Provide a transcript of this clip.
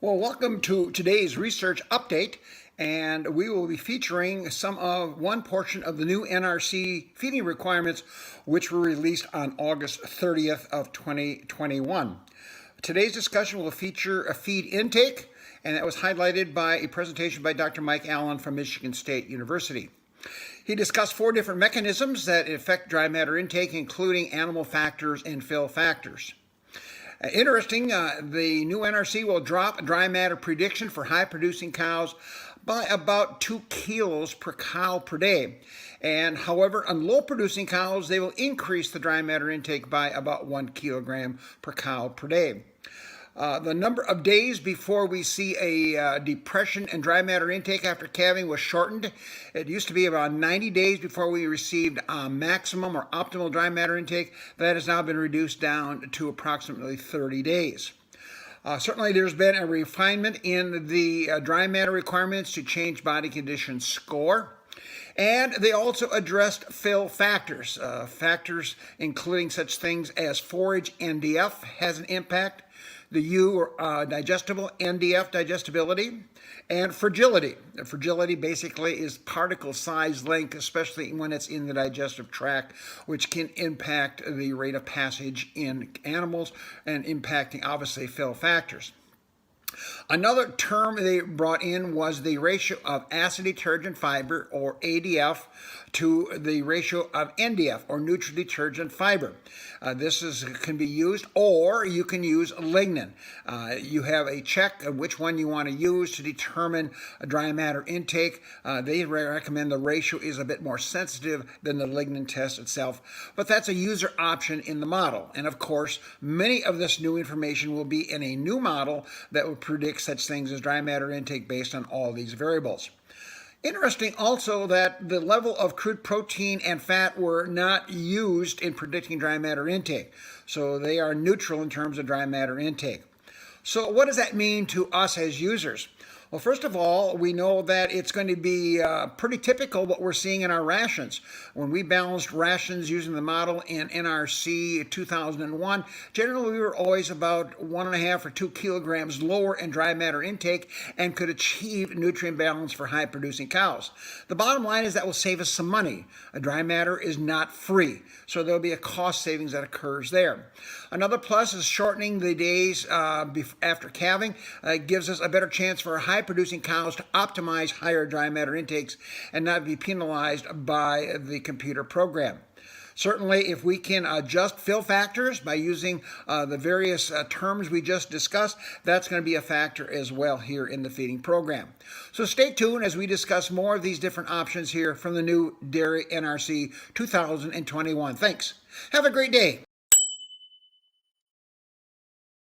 Well, welcome to today's research update, and we will be featuring one portion of the new NRC feeding requirements, which were released on August 30th of 2021. Today's discussion will feature a feed intake, and that was highlighted by a presentation by Dr. Mike Allen from Michigan State University. He discussed 4 different mechanisms that affect dry matter intake, including animal factors and fill factors. Interesting, the new NRC will drop dry matter prediction for high-producing cows by about 2 kilos per cow per day. And however, on low-producing cows, they will increase the dry matter intake by about 1 kilogram per cow per day. The number of days before we see a depression in dry matter intake after calving was shortened. It used to be about 90 days before we received maximum or optimal dry matter intake. That has now been reduced down to approximately 30 days. Certainly there's been a refinement in the dry matter requirements to change body condition score. And they also addressed fill factors. Factors including such things as forage uNDF has an impact. The U, or digestible, uNDF, digestibility, and fragility. Fragility basically is particle size length, especially when it's in the digestive tract, which can impact the rate of passage in animals and impacting, obviously, fill factors. Another term they brought in was the ratio of acid detergent fiber, or ADF, to the ratio of NDF, or neutral detergent fiber. This can be used, or you can use lignin. You have a check of which one you want to use to determine a dry matter intake. They recommend the ratio is a bit more sensitive than the lignin test itself, but that's a user option in the model. And of course, many of this new information will be in a new model that will predict such things as dry matter intake based on all these variables. Interesting also that the level of crude protein and fat were not used in predicting dry matter intake. So they are neutral in terms of dry matter intake. So what does that mean to us as users? Well, first of all, we know that it's going to be pretty typical what we're seeing in our rations. When we balanced rations using the model in NRC 2001, generally we were always about 1.5 or 2 kilograms lower in dry matter intake and could achieve nutrient balance for high-producing cows. The bottom line is that will save us some money. Dry matter is not free, so there'll be a cost savings that occurs there. Another plus is shortening the days after calving. Gives us a better chance for high-producing cows to optimize higher dry matter intakes and not be penalized by the computer program. Certainly, if we can adjust fill factors by using the various terms we just discussed, that's going to be a factor as well here in the feeding program. So stay tuned as we discuss more of these different options here from the new Dairy NRC 2021. Thanks. Have a great day.